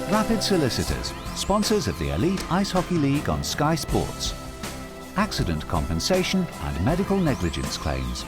Rapid Solicitors, sponsors of the Elite Ice Hockey League on Sky Sports. Accident compensation and medical negligence claims.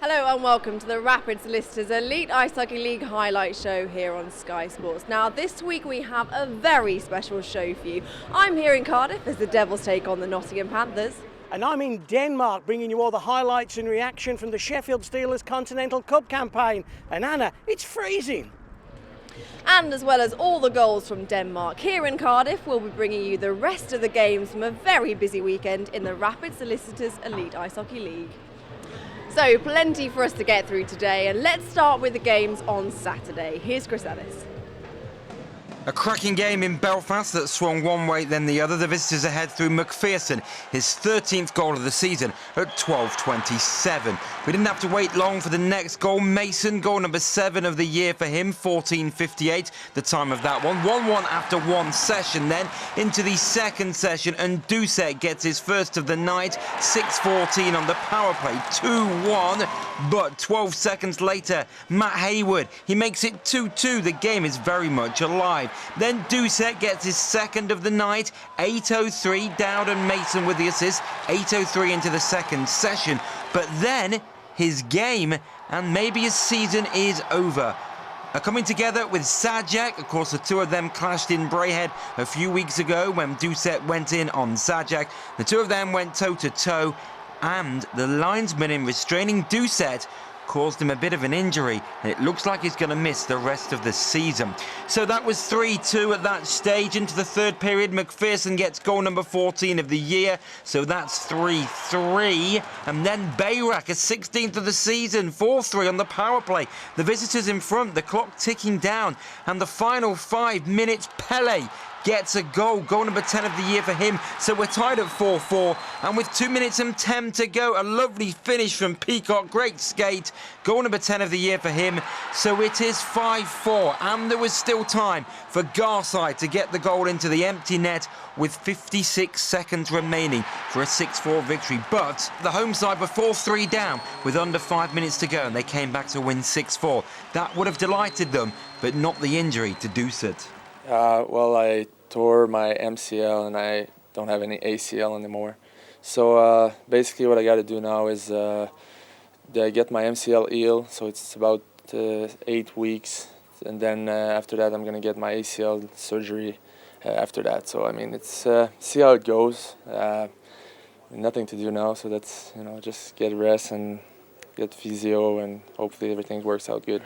Hello and welcome to the Rapid Solicitors Elite Ice Hockey League highlight show here on Sky Sports. Now this week we have a very special show for you. I'm here in Cardiff as the Devils take on the Nottingham Panthers. And I'm in Denmark bringing you all the highlights and reaction from the Sheffield Steelers Continental Cup campaign. And Anna, it's freezing. And as well as all the goals from Denmark, here in Cardiff we'll be bringing you the rest of the games from a very busy weekend in the Rapid Solicitors Elite Ice Hockey League. So, plenty for us to get through today, and let's start with the games on Saturday. Here's Chris Ellis. A cracking game in Belfast that swung one way then the other. The visitors ahead through McPherson, his 13th goal of the season at 12:27. We didn't have to wait long for the next goal. Mason, goal number 7 of the year for him, 14:58, the time of that one. 1-1 after one session, then into the second session, and Doucet gets his first of the night, 6:14 on the power play, 2-1. But 12 seconds later, Matt Hayward, he makes it 2-2. The game is very much alive. Then Doucet gets his second of the night, 8:03. Dowd and Mason with the assist, 8:03 into the second session. But then his game and maybe his season is over. Coming together with Sajak, of course the two of them clashed in Braehead a few weeks ago when Doucet went in on Sajak. The two of them went toe-to-toe, and the linesman in restraining Doucet caused him a bit of an injury, and it looks like he's going to miss the rest of the season. So that was 3-2 at that stage. Into the third period, McPherson gets goal number 14 of the year, so that's 3-3. And then Bayrak, a 16th of the season, 4-3 on the power play. The visitors in front, the clock ticking down, and the final 5 minutes, Pele gets a goal number 10 of the year for him. So we're tied at 4-4, and with 2 minutes and 10 to go, a lovely finish from Peacock, great skate, goal number 10 of the year for him. So it is 5-4, and there was still time for Garside to get the goal into the empty net with 56 seconds remaining for a 6-4 victory. But the home side were 4-3 down with under 5 minutes to go, and they came back to win 6-4. That would have delighted them, but not the injury to Doucet. Well, I tore my MCL and I don't have any ACL anymore. So basically what I got to do now is get my MCL healed. So it's about 8 weeks. And then after that, I'm going to get my ACL surgery after that. So, I mean, it's see how it goes. Nothing to do now. So that's, just get rest and get physio, and hopefully everything works out good.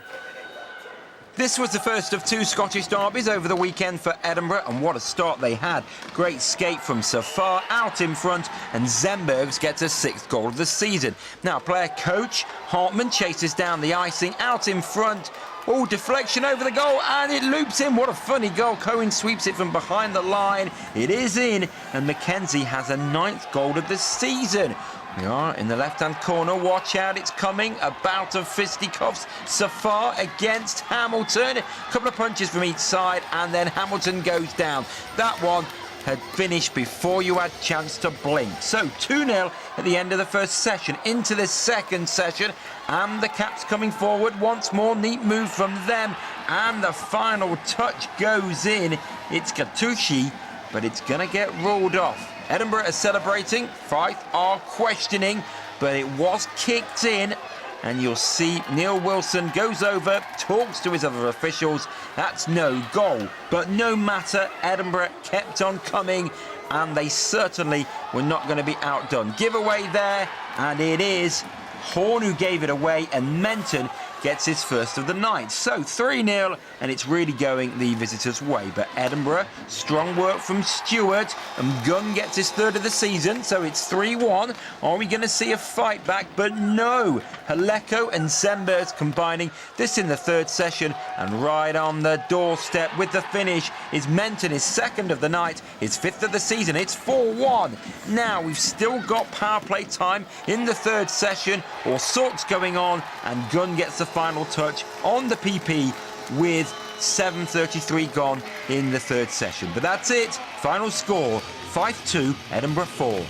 This was the first of 2 Scottish derbies over the weekend for Edinburgh, and what a start they had. Great skate from Safar out in front, and Zembergs gets a 6th goal of the season. Now player coach Hartman chases down the icing out in front. Oh, deflection over the goal, and it loops in. What a funny goal. Cohen sweeps it from behind the line. It is in, and Mackenzie has a 9th goal of the season. We are in the left-hand corner. Watch out, it's coming. A bout of fisticuffs. Safar against Hamilton. A couple of punches from each side, and then Hamilton goes down. That one had finished before you had a chance to blink. So 2-0 at the end of the first session. Into the second session, and the Caps coming forward once more. Neat move from them, and the final touch goes in. It's Gattushi, but it's going to get ruled off. Edinburgh are celebrating, Fife are questioning, but it was kicked in, and you'll see Neil Wilson goes over, talks to his other officials. That's no goal. But no matter, Edinburgh kept on coming, and they certainly were not going to be outdone. Giveaway there, and it is Horn who gave it away, and Menton gets his first of the night. So 3-0, and it's really going the visitors' way. But Edinburgh, strong work from Stewart, and Gunn gets his third of the season, so it's 3-1. Are we going to see a fight back? But no. Haleko and Sembers combining this in the third session, and right on the doorstep with the finish is Menton, his second of the night, his fifth of the season. It's 4-1. Now we've still got power play time in the third session. All sorts going on, and Gunn gets the final touch on the PP with 7:33 gone in the third session. But that's it. Final score, Fife 2, Edinburgh 4.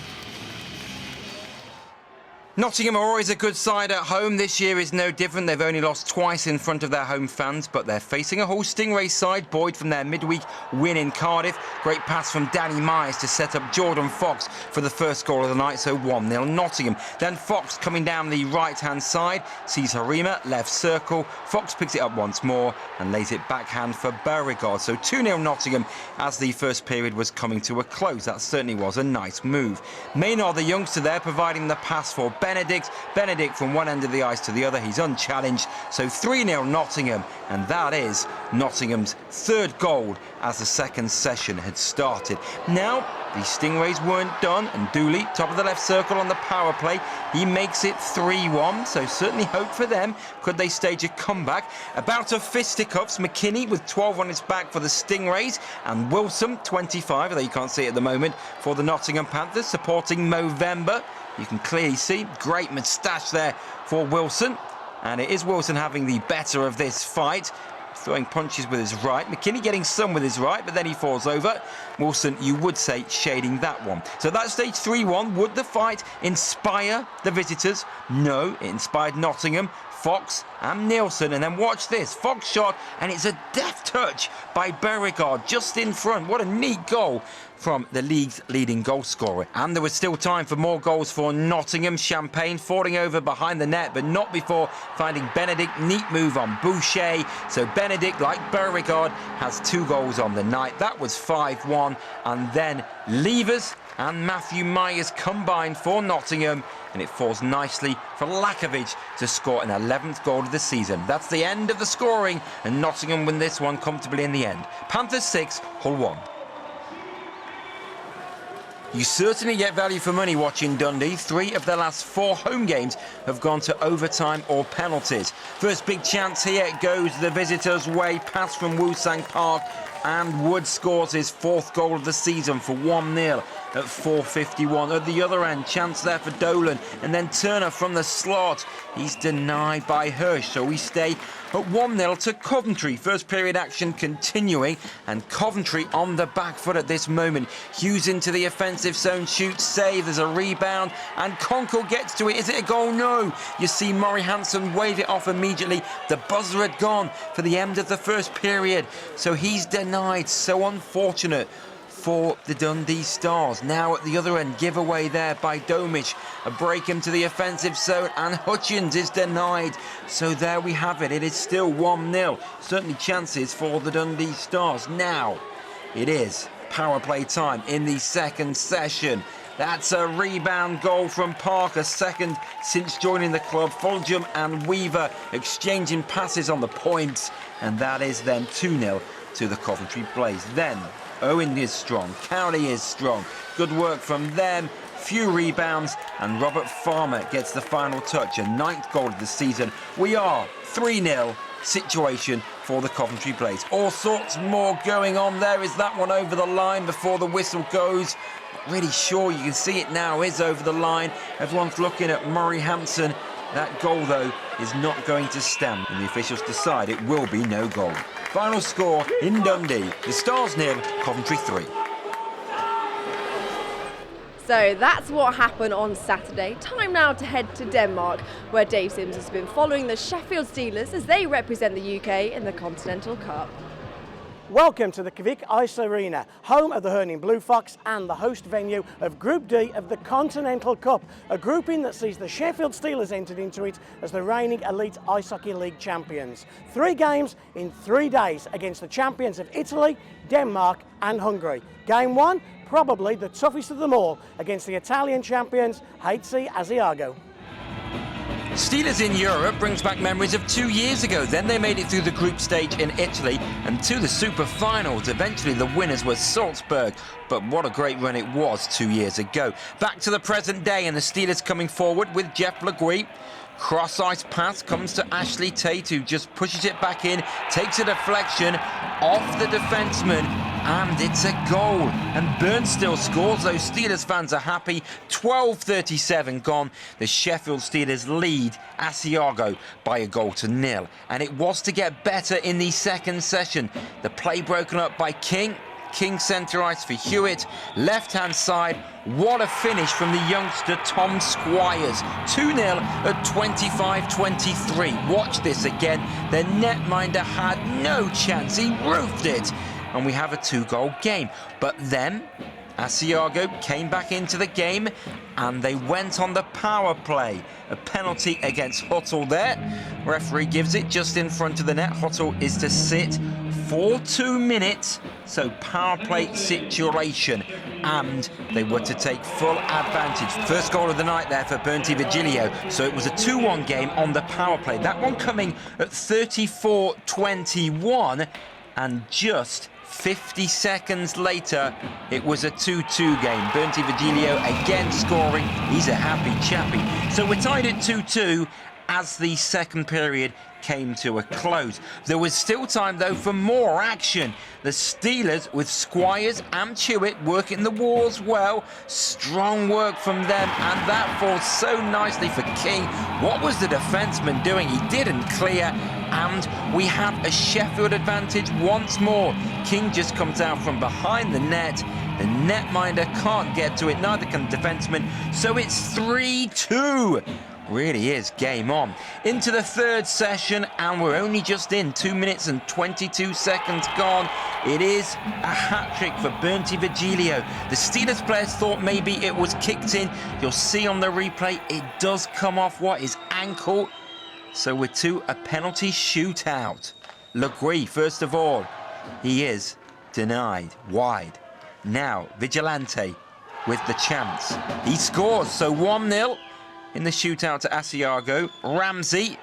Nottingham are always a good side at home. This year is no different. They've only lost twice in front of their home fans, but they're facing a Hull Stingray side buoyed from their midweek win in Cardiff. Great pass from Danny Myers to set up Jordan Fox for the first goal of the night, so 1-0 Nottingham. Then Fox coming down the right-hand side, sees Harima, left circle. Fox picks it up once more and lays it backhand for Beauregard. So 2-0 Nottingham as the first period was coming to a close. That certainly was a nice move. Maynard, the youngster there, providing the pass for Benedict from one end of the ice to the other. He's unchallenged. So 3-0 Nottingham, and that is Nottingham's third goal as the second session had started. Now, the Stingrays weren't done, and Dooley, top of the left circle on the power play, he makes it 3-1, so certainly hope for them. Could they stage a comeback? A bout of fisticuffs, McKinney with 12 on his back for the Stingrays, and Wilson, 25, although you can't see it at the moment, for the Nottingham Panthers, supporting Movember. You can clearly see, great moustache there for Wilson. And it is Wilson having the better of this fight, throwing punches with his right. McKinney getting some with his right, but then he falls over. Wilson, you would say, shading that one. So that stage 3-1. Would the fight inspire the visitors? No, it inspired Nottingham, Fox and Nielsen. And then watch this, Fox shot, and it's a deft touch by Beauregard just in front. What a neat goal from the league's leading goal scorer. And there was still time for more goals for Nottingham. Champagne falling over behind the net, but not before finding Benedict. Neat move on Boucher. So Benedict, like Beauregard, has 2 goals on the night. That was 5-1. And then Levers and Matthew Myers combined for Nottingham, and it falls nicely for Lakovic to score an 11th goal of the season. That's the end of the scoring, and Nottingham win this one comfortably in the end. Panthers 6, Hull 1. You certainly get value for money watching Dundee. 3 of their last 4 home games have gone to overtime or penalties. First big chance here goes the visitors' way. Pass from Woosang Park, and Wood scores his 4th goal of the season for 1-0 at 4:51. At the other end, chance there for Dolan, and then Turner from the slot. He's denied by Hirsch, so we stay at 1-0 to Coventry. First period action continuing, and Coventry on the back foot at this moment. Hughes into the offensive zone, shoots, save, there's a rebound, and Conkle gets to it. Is it a goal? No. You see Murray Hansen wave it off immediately. The buzzer had gone for the end of the first period, so he's denied. So unfortunate for the Dundee Stars. Now at the other end, giveaway there by Domic. A break into the offensive zone, and Hutchins is denied. So there we have it. It is still 1-0. Certainly chances for the Dundee Stars. Now it is power play time in the second session. That's a rebound goal from Parker, second since joining the club. Fulgham and Weaver exchanging passes on the points, and that is then 2-0 to the Coventry Blaze. Then Owen is strong, Cowley is strong. Good work from them, few rebounds, and Robert Farmer gets the final touch, a 9th goal of the season. We are 3-0 situation for the Coventry Blaze. All sorts more going on there. Is that one over the line before the whistle goes? Not really sure. You can see it now is over the line. Everyone's looking at Murray Hampson. That goal, though, is not going to stand, and the officials decide it will be no goal. Final score in Dundee, the Stars 0, Coventry 3. So that's what happened on Saturday. Time now to head to Denmark, where Dave Simms has been following the Sheffield Steelers as they represent the UK in the Continental Cup. Welcome to the Kvik Ice Arena, home of the Herning Blue Fox and the host venue of Group D of the Continental Cup, a grouping that sees the Sheffield Steelers entered into it as the reigning Elite Ice Hockey League champions. 3 games in 3 days against the champions of Italy, Denmark and Hungary. Game 1, probably the toughest of them all, against the Italian champions HC Asiago. Steelers in Europe brings back memories of 2 years ago. Then they made it through the group stage in Italy and to the super finals. Eventually the winners were Salzburg, but what a great run it was 2 years ago. Back to the present day and the Steelers coming forward with Jeff Le Gui. Cross-ice pass comes to Ashley Tate, who just pushes it back in, takes a deflection off the defenseman, and it's a goal. And Burns still scores. Those Steelers fans are happy. 12:37 gone. The Sheffield Steelers lead Asiago by 1-0. And it was to get better in the second session. The play broken up by King. King centre ice for Hewitt. Left-hand side. What a finish from the youngster Tom Squires. 2-0 at 25-23. Watch this again. The netminder had no chance. He roofed it. And we have a 2-goal game. But then Asiago came back into the game and they went on the power play. A penalty against Huttle there. Referee gives it just in front of the net. Huttle is to sit for 2 minutes. So power play situation. And they were to take full advantage. First goal of the night there for Bertie Virgilio. So it was a 2-1 game on the power play. That one coming at 34-21. And just 50 seconds later, it was a 2-2 game. Bertie Virgilio again scoring. He's a happy chappy. So we're tied at 2-2 as the second period came to a close. There was still time, though, for more action. The Steelers, with Squires and Hewitt working the walls well. Strong work from them, and that falls so nicely for King. What was the defenseman doing? He didn't clear, and we have a Sheffield advantage once more. King just comes out from behind the net. The netminder can't get to it, neither can the defenseman, so it's 3-2. Really is game on. Into the third session, and we're only just in. 2 minutes and 22 seconds gone. It is a hat-trick for Bertie Virgilio. The Steelers players thought maybe it was kicked in. You'll see on the replay, it does come off his ankle. So we're to a penalty shootout. Le Gui, first of all, he is denied wide. Now, Vigilante with the chance. He scores, so 1-0. In the shootout to Asiago. Ramsey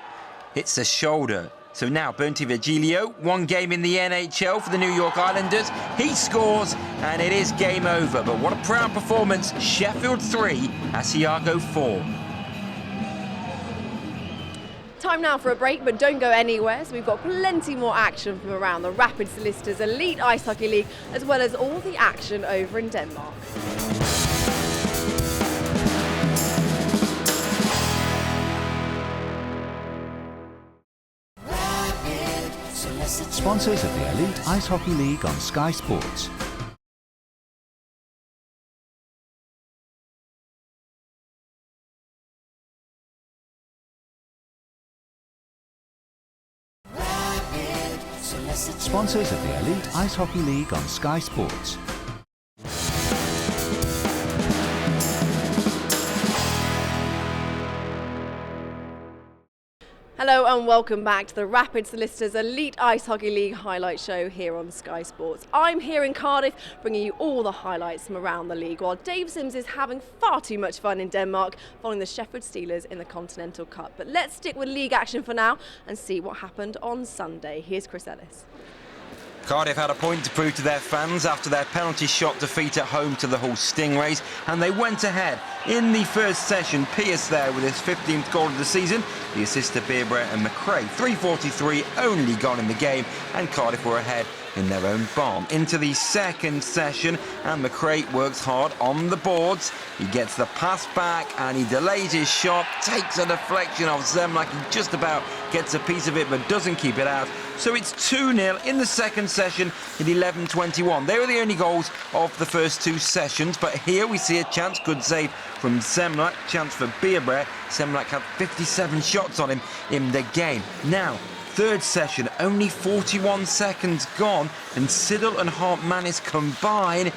hits the shoulder. So now Bertie Virgilio, 1 game in the EIHL for the New York Islanders. He scores and it is game over. But what a proud performance. Sheffield 3, Asiago 4. Time now for a break, but don't go anywhere. So we've got plenty more action from around the Rapid Solicitors Elite Ice Hockey League, as well as all the action over in Denmark. Sponsors of the Elite Ice Hockey League on Sky Sports. Sponsors of the Elite Ice Hockey League on Sky Sports. Hello and welcome back to the Rapid Solicitors Elite Ice Hockey League highlight show here on Sky Sports. I'm here in Cardiff bringing you all the highlights from around the league, while Dave Simms is having far too much fun in Denmark following the Sheffield Steelers in the Continental Cup. But let's stick with league action for now and see what happened on Sunday. Here's Chris Ellis. Cardiff had a point to prove to their fans after their penalty shot defeat at home to the Hull Stingrays, and they went ahead in the first session. Pierce there with his 15th goal of the season, the assist to Beerbrett and McRae. 3:43 only gone in the game, and Cardiff were ahead in their own barn. Into the second session, and McRae works hard on the boards. He gets the pass back and he delays his shot, takes a deflection off Zemlak. He just about gets a piece of it but doesn't keep it out. So it's 2-0 in the second session at 11:21. They were the only goals of the first 2 sessions, but here we see a chance. Good save from Zemlak, chance for Beerbrett. Zemlak had 57 shots on him in the game. Now, third session, only 41 seconds gone, and Siddle and Hartmanis combine,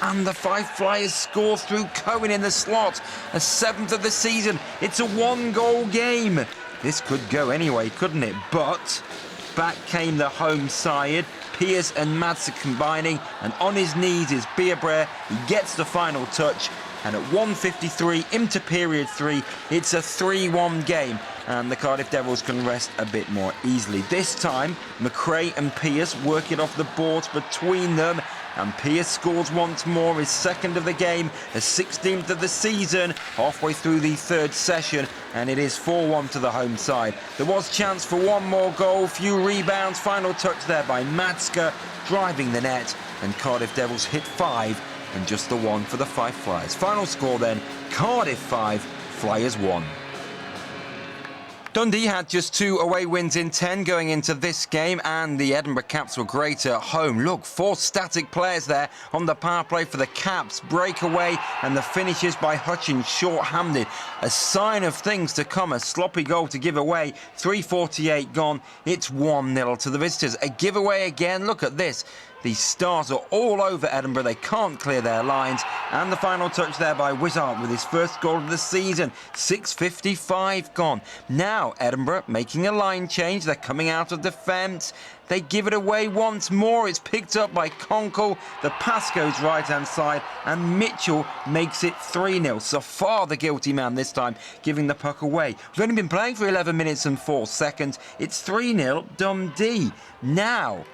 and the Five Flyers score through Cohen in the slot. A 7th of the season. It's a 1-goal game. This could go anyway, couldn't it? But back came the home side. Pierce and Mads are combining, and on his knees is Beerbrett. He gets the final touch, and at 1:53 into period 3, it's a 3-1 game, and the Cardiff Devils can rest a bit more easily. This time, McRae and Pearce work it off the boards between them, and Pearce scores once more, his second of the game, the 16th of the season, halfway through the third session, and it is 4-1 to the home side. There was chance for one more goal, few rebounds, final touch there by Matska, driving the net, and Cardiff Devils hit 5 and just the 1 for the Fife Flyers. Final score then, Cardiff 5, Flyers 1. Dundee had just 2 away wins in 10 going into this game, and the Edinburgh Caps were great at home. Look, 4 static players there on the power play for the Caps. Breakaway and the finishes by Hutchins short-handed. A sign of things to come. A sloppy goal to give away. 3:48 gone. It's 1-0 to the visitors. A giveaway again. Look at this. These Stars are all over Edinburgh. They can't clear their lines. And the final touch there by Wizard with his first goal of the season. 6:55 gone. Now Edinburgh making a line change. They're coming out of defence. They give it away once more. It's picked up by Conkle. The pass goes right-hand side, and Mitchell makes it 3-0. So far the guilty man this time, giving the puck away. We've only been playing for 11 minutes and 4 seconds. It's 3-0 Dundee. Now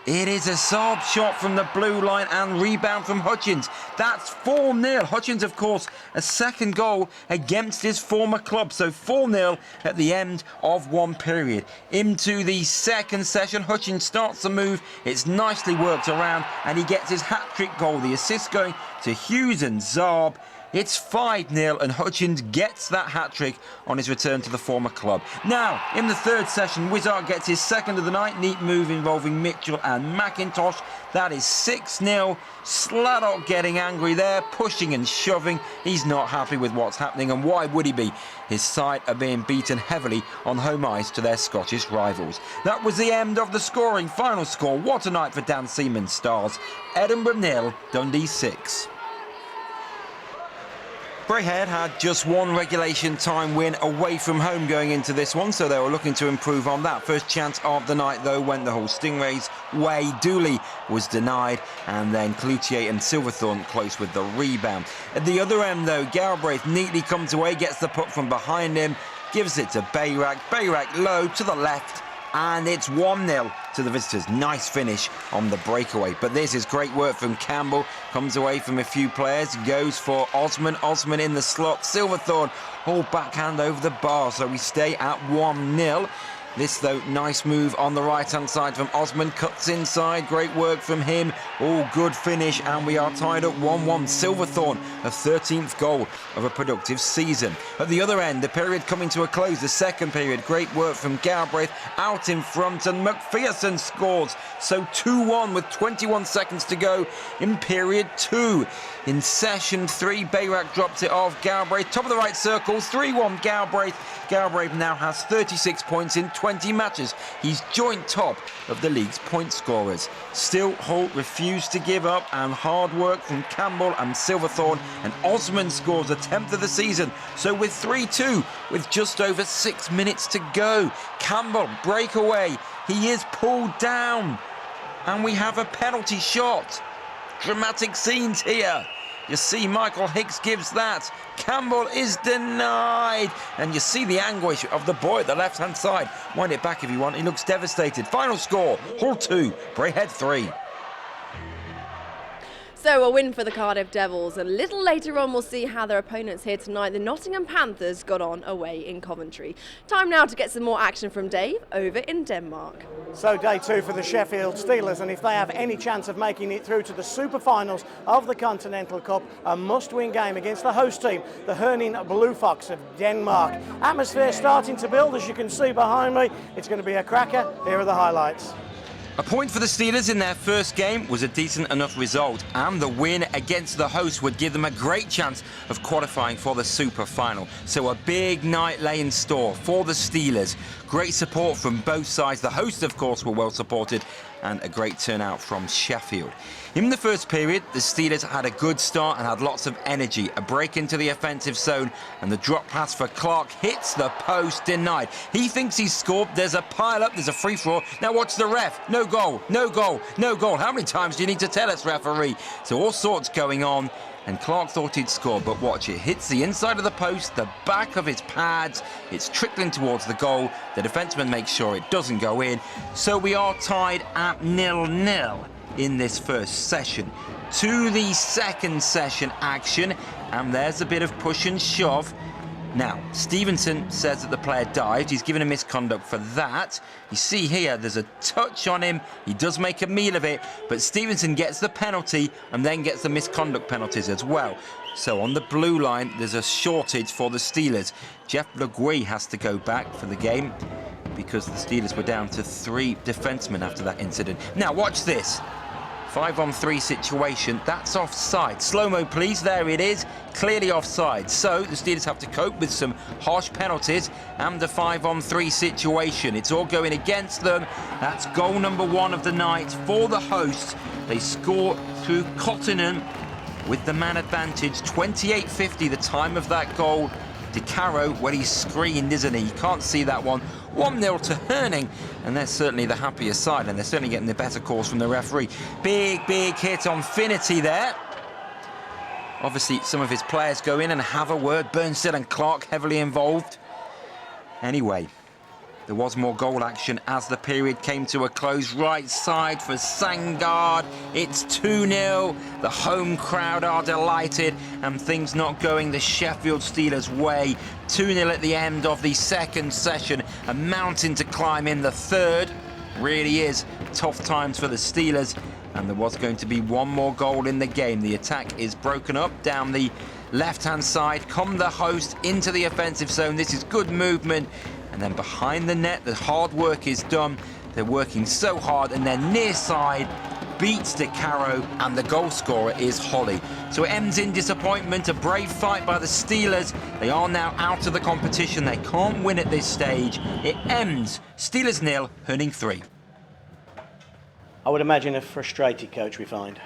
it is a Saab shot from the blue line and rebound from Hutchins. That's 4-0. Hutchins, of course, a second goal against his former club. So 4-0 at the end of one period. Into the second session, Hutchins starts the move. It's nicely worked around, and he gets his hat-trick goal. The assist going to Hughes and Saab. It's 5-0, and Hutchins gets that hat-trick on his return to the former club. Now, in the third session, Wizard gets his second of the night. Neat move involving Mitchell and McIntosh. That is 6-0. Sladdock getting angry there, pushing and shoving. He's not happy with what's happening, and why would he be? His side are being beaten heavily on home ice to their Scottish rivals. That was the end of the scoring. Final score, what a night for Dan Seaman's Stars. Edinburgh 0, Dundee 6. Braehead had just 1 regulation time win away from home going into this one, so they were looking to improve on that. First chance of the night, though, went the whole Stingrays' way. Dooley was denied, and then Cloutier and Silverthorne close with the rebound. At the other end, though, Galbraith neatly comes away, gets the puck from behind him, gives it to Bayrak. Bayrak low to the left, and it's 1-0 to the visitors. Nice finish on the breakaway. But this is great work from Campbell. Comes away from a few players. Goes for Osman. Osman in the slot. Silverthorne, all backhand over the bar. So we stay at 1-0. This, though, nice move on the right-hand side from Osman. Cuts inside. Great work from him. All good finish. And we are tied at 1-1. Silverthorne, a 13th goal of a productive season. At the other end, the period coming to a close. The second period. Great work from Galbraith. Out in front. And McPherson scores. So 2-1 with 21 seconds to go in period 2. In session 3, Bayrak drops it off. Galbraith, top of the right circle. 3-1 Galbraith. Galbraith now has 36 points in 20 matches. He's joint top of the league's point scorers. Still, Holt refused to give up, and hard work from Campbell and Silverthorne, and Osman scores a 10th of the season. So with 3-2, with just over 6 minutes to go, Campbell breakaway. He is pulled down, and we have a penalty shot. Dramatic scenes here. You see Michael Hicks gives that. Campbell is denied. And you see the anguish of the boy at the left-hand side. Wind it back if you want. He looks devastated. Final score, Hull 2, Braehead 3. So a win for the Cardiff Devils, and a little later on we'll see how their opponents here tonight, the Nottingham Panthers, got on away in Coventry. Time now to get some more action from Dave over in Denmark. So day 2 for the Sheffield Steelers, and if they have any chance of making it through to the super finals of the Continental Cup, a must-win game against the host team, the Herning Blue Fox of Denmark. Atmosphere starting to build, as you can see behind me. It's going to be a cracker. Here are the highlights. A point for the Steelers in their first game was a decent enough result, and the win against the host would give them a great chance of qualifying for the Super Final. So a big night lay in store for the Steelers. Great support from both sides. The hosts, of course, were well supported, and a great turnout from Sheffield. In the first period, the Steelers had a good start and had lots of energy. A break into the offensive zone, and the drop pass for Clark hits the post, denied. He thinks he's scored. There's a pile-up. There's a free-for-all. Now watch the ref. No goal, no goal, no goal. How many times do you need to tell us, referee? So all sorts going on. and Clark thought he'd score, but watch, it hits the inside of the post, the back of his pads, it's trickling towards the goal. The defenseman makes sure it doesn't go in, so we are tied at 0-0 in this first session. To the second session action, and there's a bit of push and shove. Now, Stevenson says that the player dived. He's given a misconduct for that. You see here, there's a touch on him. He does make a meal of it, but Stevenson gets the penalty and then gets the misconduct penalties as well. So on the blue line, there's a shortage for the Steelers. Jeff Le Guy has to go back for the game because the Steelers were down to 3 defensemen after that incident. Now, watch this. 5-on-3 situation, that's offside. Slow-mo please, there it is, clearly offside. So the Steelers have to cope with some harsh penalties and the 5-on-3 situation. It's all going against them. That's goal number 1 of the night for the hosts. They score through Cottenham with the man advantage. 28:50 the time of that goal. De Caro, well, he's screened, isn't he? You can't see that one. 1-0 to Herning, and they're certainly the happier side, and they're certainly getting the better calls from the referee. Big hit on Finity there. Obviously, some of his players go in and have a word. Burnstead and Clark heavily involved. Anyway, there was more goal action as the period came to a close. Right side for Sangard. It's 2-0. The home crowd are delighted, and things not going the Sheffield Steelers' way. 2-0 at the end of the second session. A mountain to climb in the third. Really is tough times for the Steelers, and there was going to be one more goal in the game. The attack is broken up down the left-hand side. Come the host into the offensive zone. This is good movement. And then behind the net, the hard work is done. They're working so hard, and then near side beats De Caro, and the goal scorer is Holly. So it ends in disappointment. A brave fight by the Steelers. They are now out of the competition. They can't win at this stage. It ends Steelers 0, Herning 3. I would imagine a frustrated coach we find.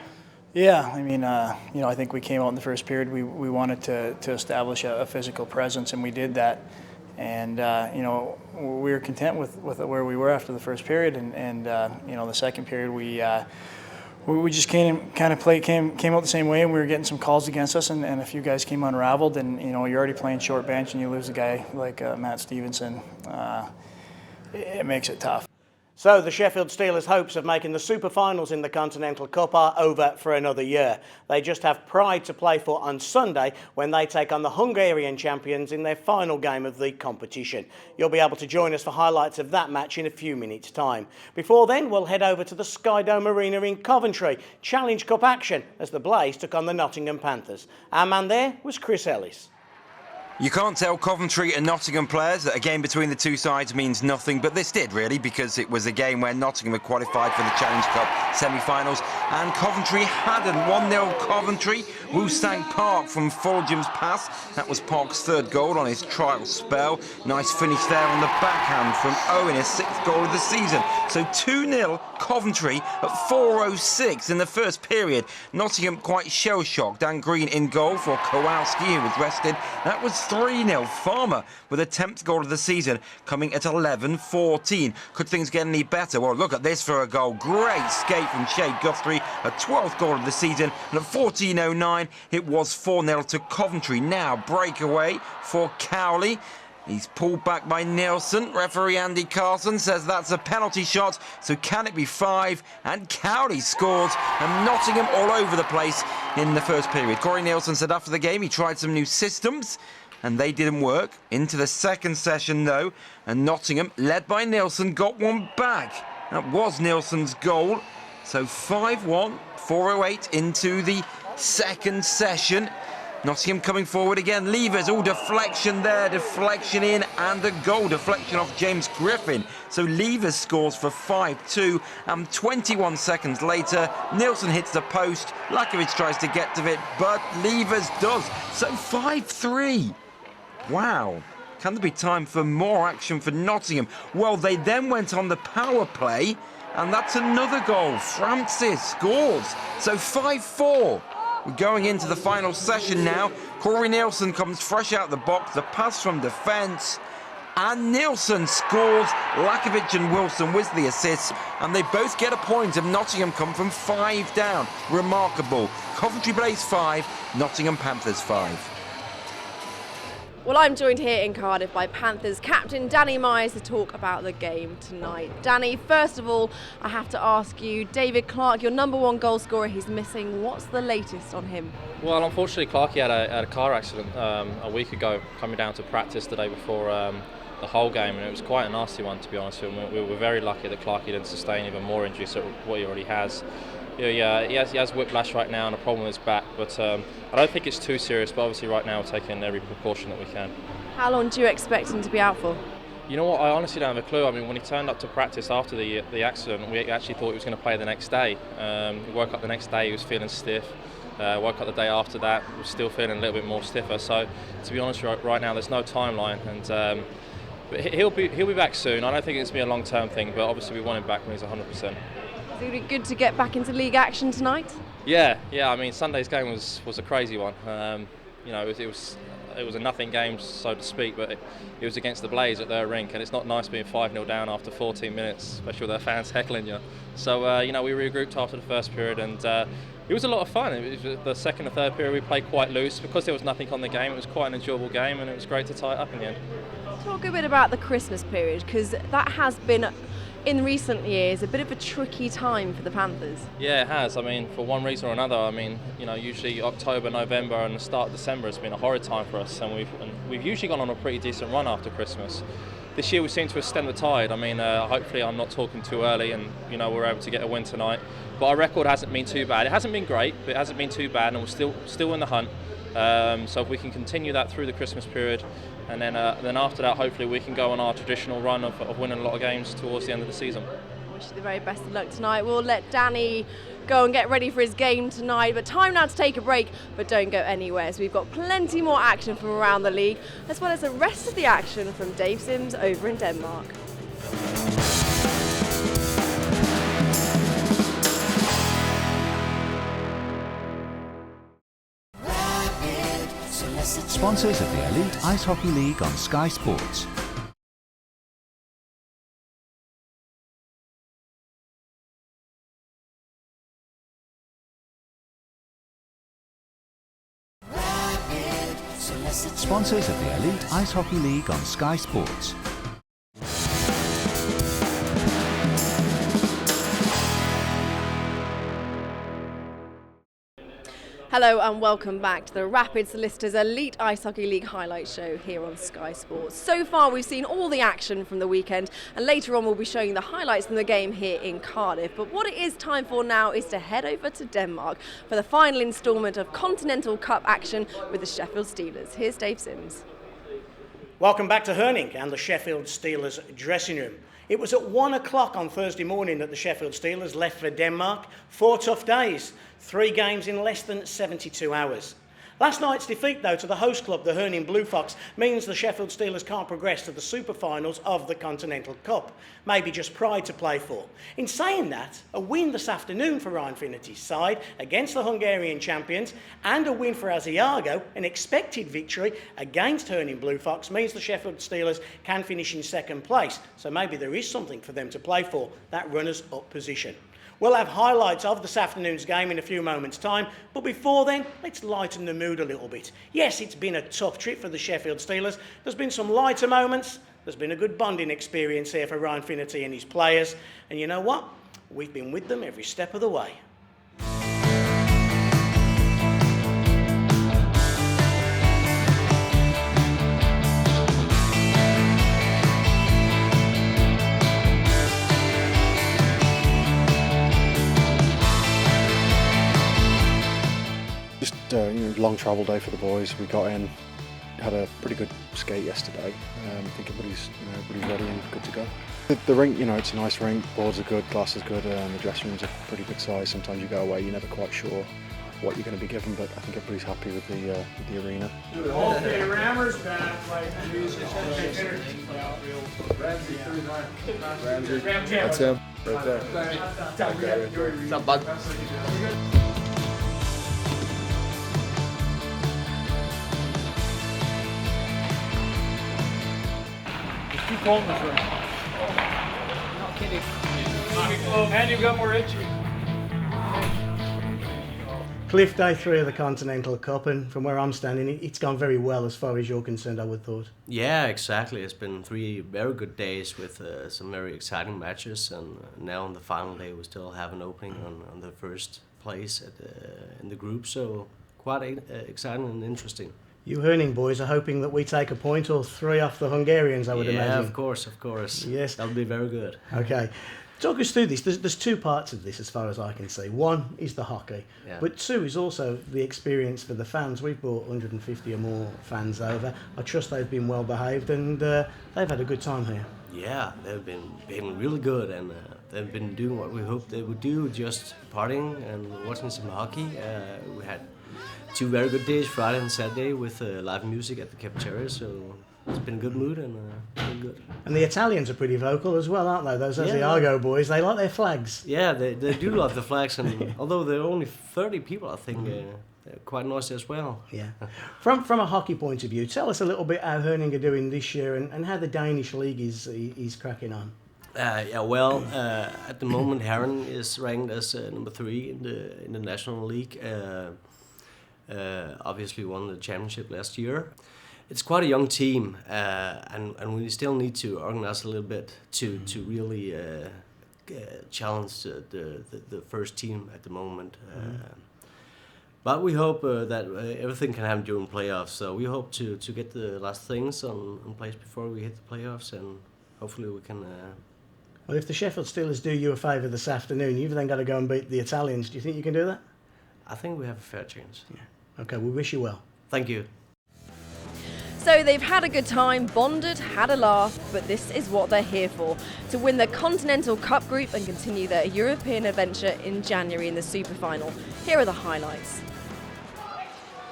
Yeah, I mean, I think we came out in the first period. We wanted to establish a physical presence, and we did that. And we were content with where we were after the first period, and the second period we just came out the same way, and we were getting some calls against us, and a few guys came unraveled, and you're already playing short bench, and you lose a guy like Matt Stevenson. It makes it tough. So the Sheffield Steelers' hopes of making the Super Finals in the Continental Cup are over for another year. They just have Pride to play for on Sunday when they take on the Hungarian champions in their final game of the competition. You'll be able to join us for highlights of that match in a few minutes' time. Before then, we'll head over to the Skydome Arena in Coventry. Challenge Cup action as the Blaze took on the Nottingham Panthers. Our man there was Chris Ellis. You can't tell Coventry and Nottingham players that a game between the two sides means nothing, but this did really, because it was a game where Nottingham had qualified for the Challenge Cup semi-finals, and Coventry hadn't. 1-0 Coventry. Woosang Park from Fulham's pass. That was Park's third goal on his trial spell. Nice finish there on the backhand from Owen, his 6th goal of the season. So 2-0 Coventry at 4:06 in the first period. Nottingham quite shell-shocked. Dan Green in goal for Kowalski, who was rested. That was 3-0 Farmer with a 10th goal of the season, coming at 11:14. Could things get any better? Well, look at this for a goal. Great skate from Shea Guthrie, a 12th goal of the season, and at 14:09 it was 4-0 to Coventry. Now breakaway for Cowley. He's pulled back by Nielsen. Referee Andy Carson says that's a penalty shot, so can it be 5? And Cowley scores, and Nottingham all over the place in the first period. Corey Nielsen said after the game he tried some new systems, and they didn't work. Into the second session, though, and Nottingham, led by Nielsen, got one back. That was Nielsen's goal. So 5-1, 4:08 into the second session. Nottingham coming forward again. Levers, deflection there, deflection in, and a goal. Deflection off James Griffin. So Levers scores for 5-2, and 21 seconds later, Nielsen hits the post. Lakovic tries to get to it, but Levers does. So 5-3. Wow. Can there be time for more action for Nottingham? Well, they then went on the power play, and that's another goal. Francis scores. So 5-4. We're going into the final session now. Corey Nielsen comes fresh out the box. The pass from defence. And Nielsen scores. Lakovic and Wilson with the assists, and they both get a point. And Nottingham come from 5 down. Remarkable. Coventry Blaze 5, Nottingham Panthers 5. Well, I'm joined here in Cardiff by Panthers captain Danny Myers to talk about the game tonight. Danny, first of all, I have to ask you, David Clarke, your number one goal scorer, he's missing. What's the latest on him? Well, unfortunately, Clarke had a car accident a week ago, coming down to practice the day before the whole game, and it was quite a nasty one, to be honest with him. We were very lucky that Clarke didn't sustain even more injuries than what he already has. Yeah, he has whiplash right now and a problem with his back, but I don't think it's too serious, but obviously right now we're taking every precaution that we can. How long do you expect him to be out for? You know what, I honestly don't have a clue. I mean, when he turned up to practice after the accident, we actually thought he was going to play the next day. He woke up the next day, he was feeling stiff. Woke up the day after that, was still feeling a little bit more stiffer. So, to be honest, right now there's no timeline, and but he'll be back soon. I don't think it's going to be a long-term thing, but obviously we want him back when he's 100%. Is it good to get back into league action tonight? Yeah. I mean, Sunday's game was a crazy one. It was a nothing game, so to speak, but it was against the Blaze at their rink, and it's not nice being 5-0 down after 14 minutes, especially with their fans heckling you. So we regrouped after the first period, and it was a lot of fun. It was the second and third period we played quite loose because there was nothing on the game. It was quite an enjoyable game, and it was great to tie it up in the end. Talk a bit about the Christmas period, because that has been, in recent years, a bit of a tricky time for the Panthers. Yeah, it has. I mean, for one reason or another. I mean, usually October, November, and the start of December has been a horrid time for us, and we've usually gone on a pretty decent run after Christmas. This year we seem to have stemmed the tide. I mean, hopefully I'm not talking too early, and we're able to get a win tonight. But our record hasn't been too bad. It hasn't been great, but it hasn't been too bad, and we're still in the hunt. So if we can continue that through the Christmas period, and then after that, hopefully we can go on our traditional run of winning a lot of games towards the end of the season. I wish you the very best of luck tonight. We'll let Danny go and get ready for his game tonight, but time now to take a break, but don't go anywhere. So we've got plenty more action from around the league, as well as the rest of the action from Dave Simms over in Denmark. Sponsors of the Elite Ice Hockey League on Sky Sports. Sponsors of the Elite Ice Hockey League on Sky Sports. Hello and welcome back to the Rapid Solicitors Elite Ice Hockey League highlight show here on Sky Sports. So far we've seen all the action from the weekend, and later on we'll be showing the highlights from the game here in Cardiff. But what it is time for now is to head over to Denmark for the final instalment of Continental Cup action with the Sheffield Steelers. Here's Dave Simms. Welcome back to Herning and the Sheffield Steelers dressing room. It was at 1 o'clock on Thursday morning that the Sheffield Steelers left for Denmark. 4 tough days, 3 games in less than 72 hours. Last night's defeat, though, to the host club, the Herning Blue Fox, means the Sheffield Steelers can't progress to the super-finals of the Continental Cup. Maybe just pride to play for. In saying that, a win this afternoon for Ryan Finnity's side against the Hungarian champions, and a win for Asiago, an expected victory against Herning Blue Fox, means the Sheffield Steelers can finish in second place. So maybe there is something for them to play for, that runners-up position. We'll have highlights of this afternoon's game in a few moments' time, but before then, let's lighten the mood a little bit. Yes, it's been a tough trip for the Sheffield Steelers. There's been some lighter moments. There's been a good bonding experience here for Ryan Finnerty and his players. And you know what? We've been with them every step of the way. Long travel day for the boys. We got in, had a pretty good skate yesterday. I think everybody's ready and good to go. The rink, it's a nice rink. Boards are good, glass is good, and the dressing room's a pretty good size. Sometimes you go away, you're never quite sure what you're going to be given, but I think everybody's happy with the arena. Okay, Rammer's back. Ramsey. That's him right there. What's up, bud? corners, right? Not kidding. And you've got more itchy. Cliff, day 3 of the Continental Cup, and from where I'm standing, it's gone very well as far as you're concerned, I would have thought. Yeah, exactly. It's been 3 very good days with some very exciting matches, and now on the final day we still have an opening on the first place in the group, so quite exciting and interesting. You Herning boys are hoping that we take a point or 3 off the Hungarians, I would imagine. Yeah, of course. Yes. That'll be very good. Okay. Talk us through this. There's 2 parts of this as far as I can see. 1 is the hockey, but 2 is also the experience for the fans. We've brought 150 or more fans over. I trust they've been well behaved and they've had a good time here. Yeah, they've been really good, and they've been doing what we hoped they would do, just partying and watching some hockey. We had 2 very good days, Friday and Saturday, with live music at the cafeteria, so it's been a good mood and been good. And the Italians are pretty vocal as well, aren't they? Those Asiago boys, they like their flags. Yeah, they do love the flags, and although there are only 30 people, I think they're quite noisy as well. Yeah. From a hockey point of view, tell us a little bit how Herning are doing this year and how the Danish league is cracking on. At the moment, Herning is ranked as number 3 in the national league. Obviously won the championship last year. It's quite a young team, and we still need to organize a little bit to really challenge the first team at the moment. But we hope that everything can happen during playoffs. So we hope to get the last things on place before we hit the playoffs, and hopefully we can. Well, if the Sheffield Steelers do you a favour this afternoon, you've then got to go and beat the Italians. Do you think you can do that? I think we have a fair chance. Yeah. Okay, we wish you well. Thank you. So they've had a good time, bonded, had a laugh, but this is what they're here for, to win the Continental Cup group and continue their European adventure in January in the Super Final. Here are the highlights.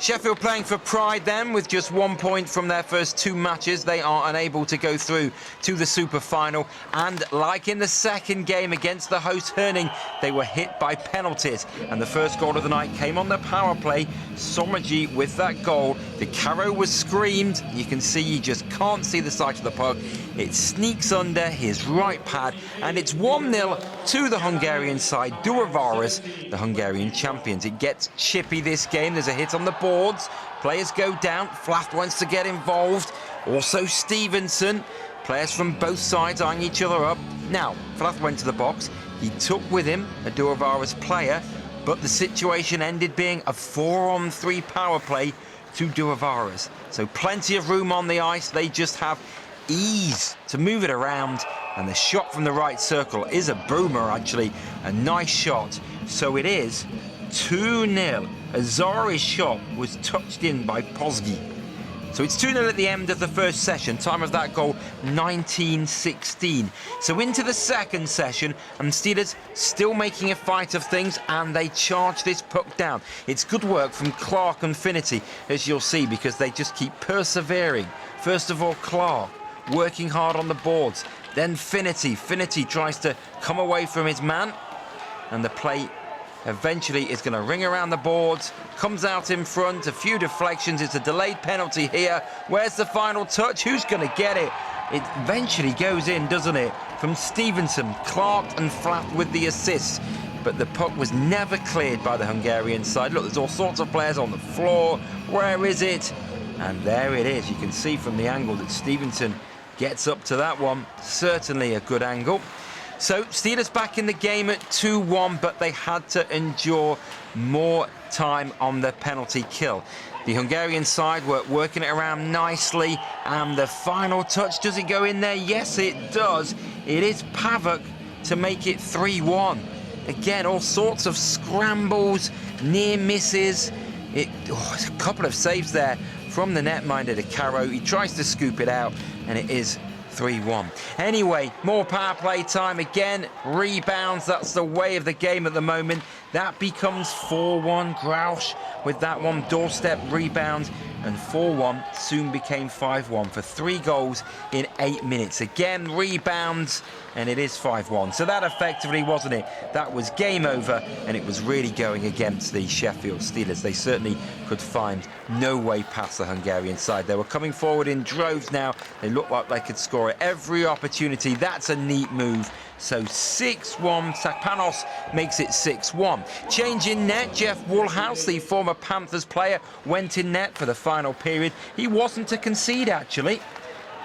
Sheffield playing for pride then, with just 1 point from their first 2 matches. They are unable to go through to the Super Final, and like in the second game against the host Herning, they were hit by penalties, and the first goal of the night came on the power play. Somerji with that goal. The Caro was screamed. You can see, you just can't see the sight of the puck. It sneaks under his right pad, and it's 1-0 to the Hungarian side. Duarvaras, the Hungarian champions. It gets chippy this game. There's a hit on the boards. Players go down. Flath wants to get involved. Also Stevenson. Players from both sides eyeing each other up. Now, Flath went to the box. He took with him a Duarvaras player, but the situation ended being a 4-on-3 power play to Duarvaras. So plenty of room on the ice. They just have ease to move it around, and the shot from the right circle is a boomer, actually. A nice shot. So it is 2-0. Azari's shot was touched in by Pozgi. So it's 2-0 at the end of the first session. Time of that goal, 19:16. So into the second session, and Steelers still making a fight of things, and they charge this puck down. It's good work from Clark and Finity, as you'll see, because they just keep persevering. First of all, Clark working hard on the boards. Then Finity. Finity tries to come away from his man, and the play eventually is going to ring around the boards, comes out in front, a few deflections. It's a delayed penalty here. Where's the final touch? Who's going to get it? It eventually goes in, doesn't it? From Stevenson, Clark and Flath with the assist. But the puck was never cleared by the Hungarian side. Look, there's all sorts of players on the floor. Where is it? And there it is. You can see from the angle that Stevenson gets up to that one. Certainly a good angle. So Steelers back in the game at 2-1, but they had to endure more time on the penalty kill. The Hungarian side were working it around nicely, and the final touch, does it go in there? Yes, it does. It is Pavok to make it 3-1. Again, all sorts of scrambles, near misses. A couple of saves there from the netminder to Caro. He tries to scoop it out, and it is 3-1. Anyway, more power play time again. Rebounds, that's the way of the game at the moment. That becomes 4-1. Grouch with that one doorstep rebound. and 4-1 soon became 5-1 for 3 goals in 8 minutes. Again, rebounds, and it is 5-1. So that effectively, wasn't it? That was game over, and it was really going against the Sheffield Steelers. They certainly could find no way past the Hungarian side. They were coming forward in droves now. They looked like they could score at every opportunity. That's a neat move. So 6-1, Sakpanos makes it 6-1. Change in net, Jeff Woolhouse, the former Panthers player, went in net for the final period. He wasn't to concede, actually.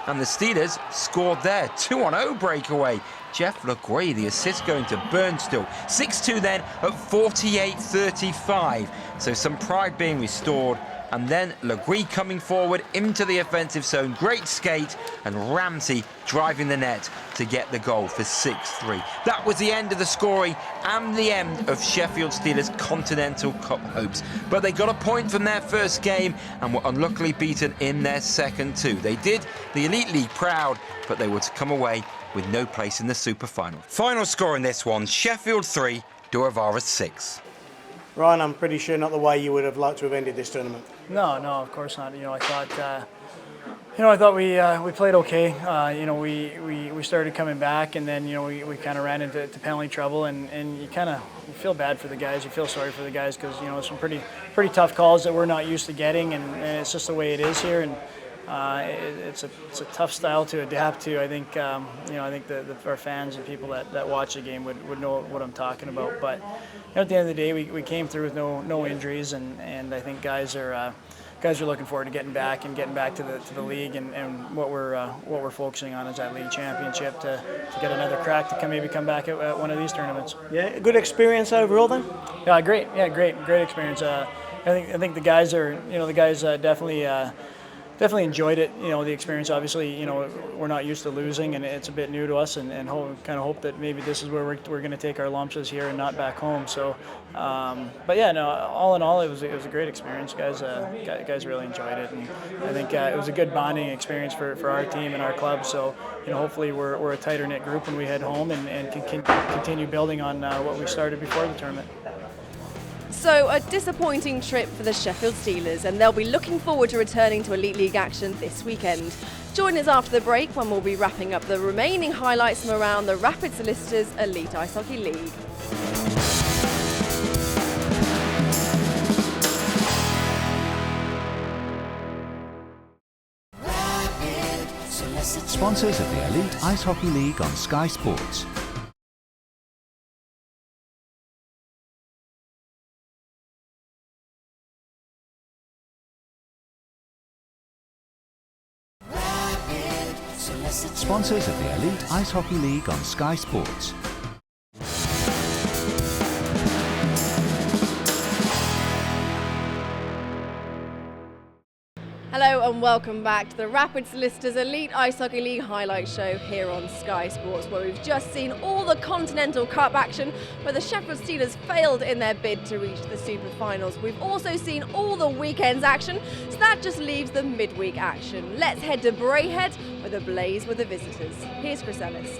And the Steelers scored there. 2-0 breakaway. Jeff Legris, the assist going to Burnstill. 6-2 then at 48-35. So some pride being restored. And then Legris coming forward into the offensive zone. Great skate, and Ramsey driving the net to get the goal for 6-3. That was the end of the scoring and the end of Sheffield Steelers' Continental Cup hopes. But they got a point from their first game and were unluckily beaten in their second too. They did the Elite League proud, but they were to come away with no place in the Super Final. Final score in this one, Sheffield 3, Duravara 6. Ryan, I'm pretty sure not the way you would have liked to have ended this tournament. No, of course not. I thought we played okay. We started coming back, and then we kind of ran into penalty trouble, and you feel bad for the guys. You feel sorry for the guys because some pretty tough calls that we're not used to getting, and it's just the way it is here. And it's a tough style to adapt to. I think I think our fans and people that watch the game would know what I'm talking about. But at the end of the day, we came through with no injuries, and I think guys are looking forward to getting back to the league, and what we're focusing on is that league championship to get another crack to maybe come back at one of these tournaments. Yeah, good experience overall then. Yeah, great experience. I think the guys definitely enjoyed it. The experience. Obviously, we're not used to losing, and it's a bit new to us. And hope that maybe this is where we're going to take our lumps is here and not back home. So, but yeah, no. All in all, it was a great experience. Guys really enjoyed it, and I think it was a good bonding experience for our team and our club. So, hopefully we're a tighter knit group when we head home and can continue building on what we started before the tournament. So a disappointing trip for the Sheffield Steelers, and they'll be looking forward to returning to Elite League action this weekend. Join us after the break when we'll be wrapping up the remaining highlights from around the Rapid Solicitors Elite Ice Hockey League. Sponsors of the Elite Ice Hockey League on Sky Sports. Sponsors of the Elite Ice Hockey League on Sky Sports. Hello and welcome back to the Rapid Solicitors Elite Ice Hockey League highlight show here on Sky Sports, where we've just seen all the Continental Cup action where the Sheffield Steelers failed in their bid to reach the Super Finals. We've also seen all the weekend's action, so that just leaves the midweek action. Let's head to Braehead where the Blaze were the visitors. Here's Chris Ellis.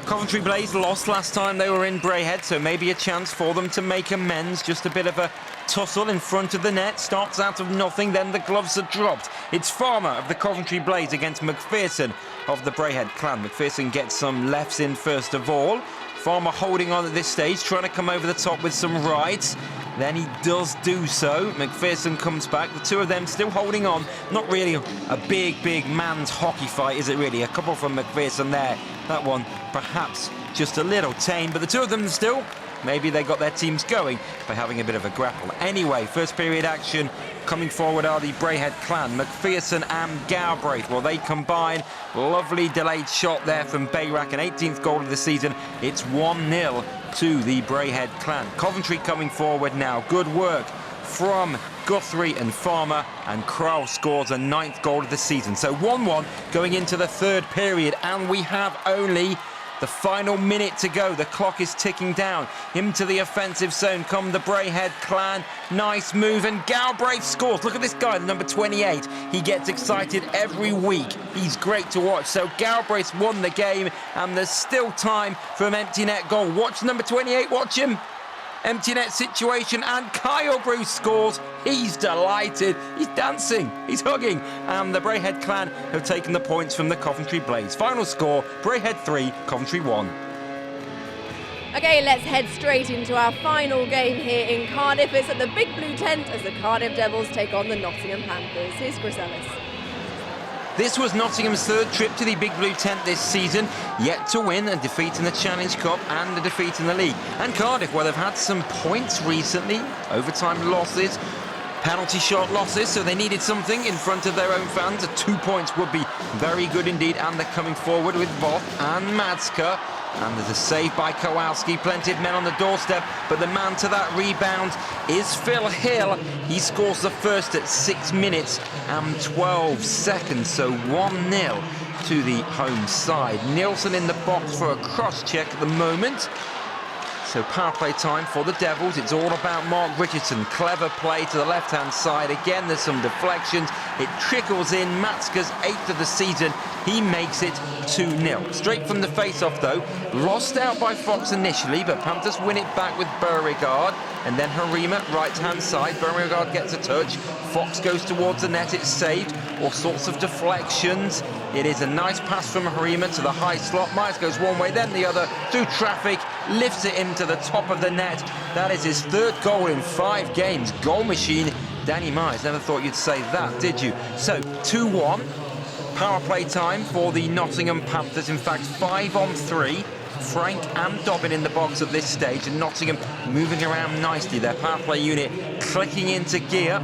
Coventry Blaze lost last time they were in Braehead, so maybe a chance for them to make amends. Just a bit of a tussle in front of the net, starts out of nothing, then the gloves are dropped. It's Farmer of the Coventry Blaze against McPherson of the Braehead clan. McPherson gets some lefts in first of all. Farmer holding on at this stage, trying to come over the top with some rights. Then he does do so. McPherson comes back. The two of them still holding on. Not really a big man's hockey fight, is it really? A couple from McPherson there. That one perhaps just a little tame, but the two of them still, maybe they got their teams going by having a bit of a grapple. Anyway, first period action. Coming forward are the Braehead clan, McPherson and Galbraith. Well, they combine. Lovely delayed shot there from Bayrak, an 18th goal of the season. It's 1-0 to the Braehead clan. Coventry coming forward now. Good work from Guthrie and Farmer, and Krall scores a 9th goal of the season. So 1-1 going into the third period, and we have only the final minute to go. The clock is ticking down. Into the offensive zone come the Braehead clan. Nice move, and Galbraith scores. Look at this guy, the number 28. He gets excited every week. He's great to watch. So Galbraith won the game, and there's still time for an empty net goal. Watch number 28, watch him. Empty net situation, and Kyle Bruce scores. He's delighted. He's dancing. He's hugging. And the Braehead clan have taken the points from the Coventry Blades. Final score, Braehead 3, Coventry 1. Okay, let's head straight into our final game here in Cardiff. It's at the Big Blue Tent as the Cardiff Devils take on the Nottingham Panthers. Here's Chris Ellis. This was Nottingham's third trip to the Big Blue Tent this season, yet to win a defeat in the Challenge Cup and a defeat in the league. And Cardiff, well, they've had some points recently, overtime losses, penalty shot losses, so they needed something in front of their own fans. 2 points would be very good indeed, and they're coming forward with Voth and Madska. And there's a save by Kowalski, plenty of men on the doorstep, but the man to that rebound is Phil Hill. He scores the first at 6 minutes and 12 seconds, so 1-0 to the home side. Nielsen in the box for a cross-check at the moment. So power play time for the Devils. It's all about Mark Richardson. Clever play to the left-hand side. Again, there's some deflections. It trickles in. Matska's 8th of the season. He makes it 2-0. Straight from the face-off, though. Lost out by Fox initially, but Panthers win it back with Beauregard. And then Harima, right-hand side. Beauregard gets a touch. Fox goes towards the net. It's saved. All sorts of deflections. It is a nice pass from Harima to the high slot. Myers goes one way, then the other. Through traffic. Lifts it into the top of the net. That is his 3rd goal in 5 games. Goal machine. Danny Myers. Never thought you'd say that, did you? So, 2-1. Power play time for the Nottingham Panthers. In fact, 5-on-3. Frank and Dobbin in the box at this stage, and Nottingham moving around nicely. Their power play unit clicking into gear.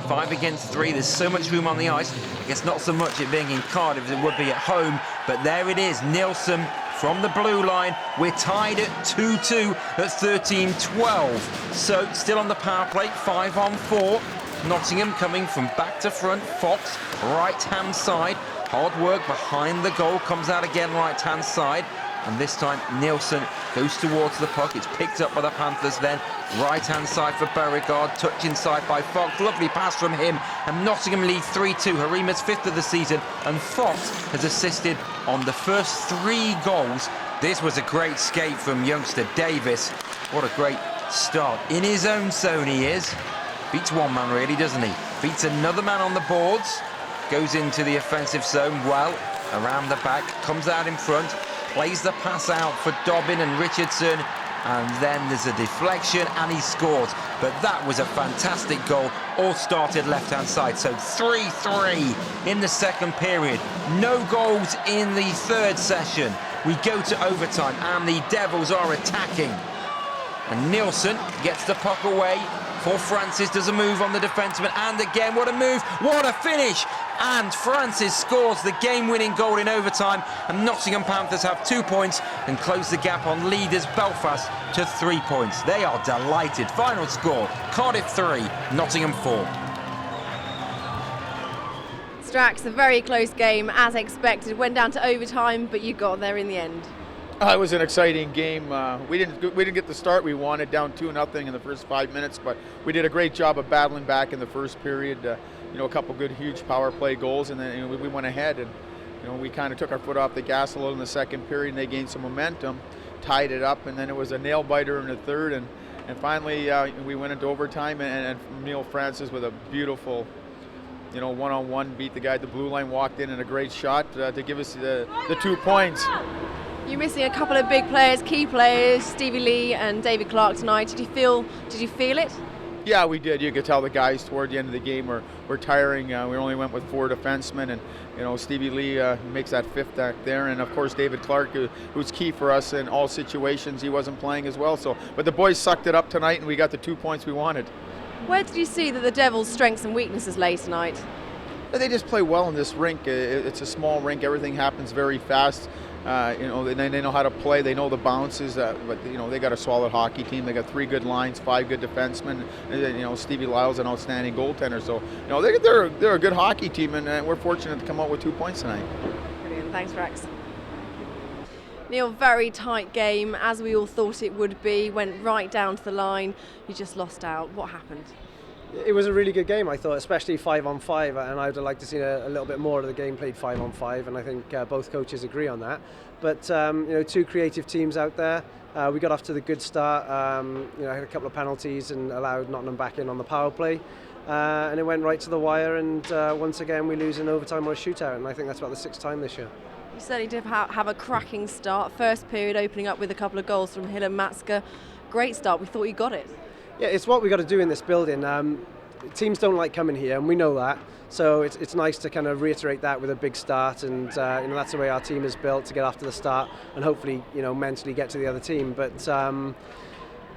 5 against 3. There's so much room on the ice. I guess not so much it being in Cardiff as it would be at home, but there it is. Nielsen from the blue line. We're tied at 2-2 at 13-12. So still on the power play, 5-on-4. Nottingham coming from back to front. Fox, right-hand side. Hard work behind the goal. Comes out again, right-hand side. And this time, Nielsen goes towards the puck. It's picked up by the Panthers then. Right-hand side for Beauregard. Touch inside by Fox. Lovely pass from him. And Nottingham lead 3-2. Harima's 5th of the season. And Fox has assisted on the first 3 goals. This was a great skate from youngster Davis. What a great start. In his own zone he is. Beats one man really, doesn't he? Beats another man on the boards. Goes into the offensive zone well. Around the back. Comes out in front. Plays the pass out for Dobbin and Richardson, and then there's a deflection and he scores. But that was a fantastic goal. All started left-hand side, so 3-3 in the second period. No goals in the third session. We go to overtime and the Devils are attacking. And Nielsen gets the puck away for Francis, does a move on the defenseman, and again, what a move, what a finish! And Francis scores the game-winning goal in overtime, and Nottingham Panthers have 2 points and close the gap on leaders Belfast to 3 points. They are delighted. Final score, Cardiff 3, Nottingham 4. Strax, a very close game as expected. Went down to overtime, but you got there in the end. It was an exciting game. We didn't get the start we wanted, down 2-0 in the first 5 minutes, but we did a great job of battling back in the first period. A couple good, huge power play goals, and then we went ahead, and we kind of took our foot off the gas a little in the second period, and they gained some momentum, tied it up, and then it was a nail biter in the third, and finally we went into overtime, and Neil Francis with a beautiful, one-on-one beat the guy at the blue line, walked in and a great shot to give us the 2 points. You're missing a couple of big players, key players, Stevie Lee and David Clark tonight. Did you feel it? Yeah, we did. You could tell the guys toward the end of the game were tiring. We only went with 4 defensemen, and Stevie Lee makes that 5th act there, and of course David Clark, who's key for us in all situations. He wasn't playing as well, but the boys sucked it up tonight, and we got the 2 points we wanted. Where did you see that the Devils' strengths and weaknesses lay tonight? They just play well in this rink. It's a small rink. Everything happens very fast. They know how to play. They know the bounces. But they got a solid hockey team. They got 3 good lines, 5 good defensemen. Stevie Lyle's an outstanding goaltender. So they're a good hockey team, and we're fortunate to come out with 2 points tonight. Brilliant. Thanks, Rex. Neil, very tight game, as we all thought it would be. Went right down to the line. You just lost out. What happened? It was a really good game, I thought, especially 5-on-5, and I'd have liked to see a little bit more of the game played 5-on-5, and I think both coaches agree on that. But two creative teams out there. We got off to the good start. I had a couple of penalties and allowed Nottingham back in on the power play, and it went right to the wire. And once again, we lose in overtime or a shootout, and I think that's about the 6th time this year. You certainly did have a cracking start. First period opening up with a couple of goals from Hill and Matska. Great start. We thought you got it. Yeah, it's what we got to do in this building. Teams don't like coming here, and we know that. So it's nice to kind of reiterate that with a big start, and that's the way our team is built, to get after the start and hopefully mentally get to the other team. But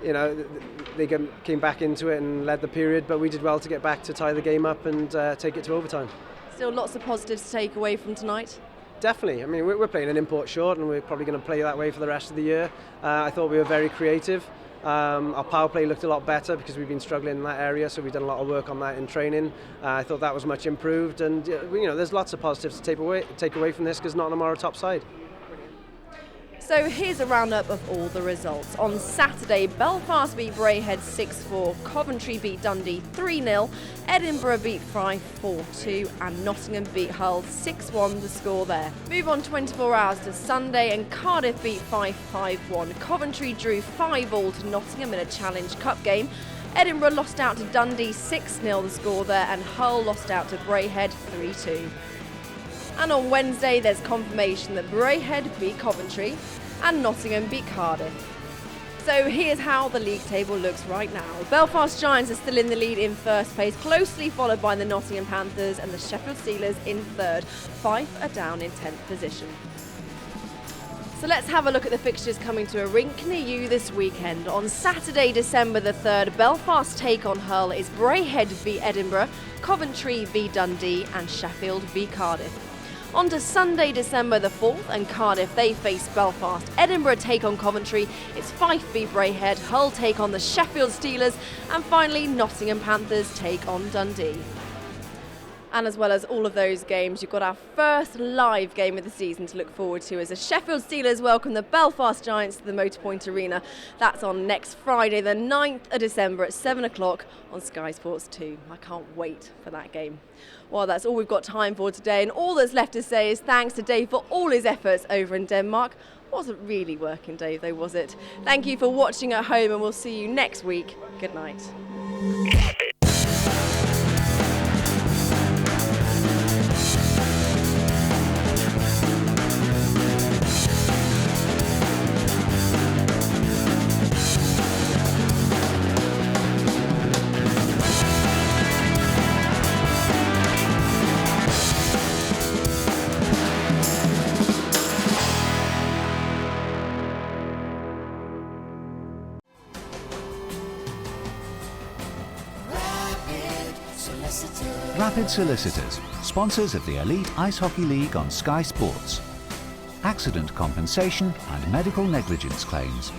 they came back into it and led the period, but we did well to get back to tie the game up and take it to overtime. Still lots of positives to take away from tonight. Definitely. I mean, we're playing an import short, and we're probably going to play that way for the rest of the year. I thought we were very creative. Our power play looked a lot better because we've been struggling in that area, so we've done a lot of work on that in training. I thought that was much improved, and there's lots of positives to take away from this, because Nottingham are a top side. So here's a roundup of all the results. On Saturday, Belfast beat Braehead 6-4, Coventry beat Dundee 3-0, Edinburgh beat Fife 4-2, and Nottingham beat Hull 6-1, the score there. Move on 24 hours to Sunday, and Cardiff beat Fife 5-1. Coventry drew 5-5 to Nottingham in a Challenge Cup game. Edinburgh lost out to Dundee 6-0, the score there, and Hull lost out to Braehead 3-2. And on Wednesday, there's confirmation that Braehead beat Coventry and Nottingham beat Cardiff. So here's how the league table looks right now. Belfast Giants are still in the lead in first place, closely followed by the Nottingham Panthers and the Sheffield Steelers in third. Fife are down in 10th position. So let's have a look at the fixtures coming to a rink near you this weekend. On Saturday, December the 3rd, Belfast take on Hull is Braehead v Edinburgh, Coventry v Dundee and Sheffield v Cardiff. On to Sunday, December the 4th, and Cardiff, they face Belfast. Edinburgh take on Coventry, it's Fife v Braehead, Hull take on the Sheffield Steelers, and finally Nottingham Panthers take on Dundee. And as well as all of those games, you've got our first live game of the season to look forward to as the Sheffield Steelers welcome the Belfast Giants to the Motorpoint Arena. That's on next Friday, the 9th of December at 7 o'clock on Sky Sports 2. I can't wait for that game. Well, that's all we've got time for today, and all that's left to say is thanks to Dave for all his efforts over in Denmark. Wasn't really working, Dave, though, was it? Thank you for watching at home, and we'll see you next week. Good night. Rapid Solicitors, sponsors of the Elite Ice Hockey League on Sky Sports. Accident compensation and medical negligence claims.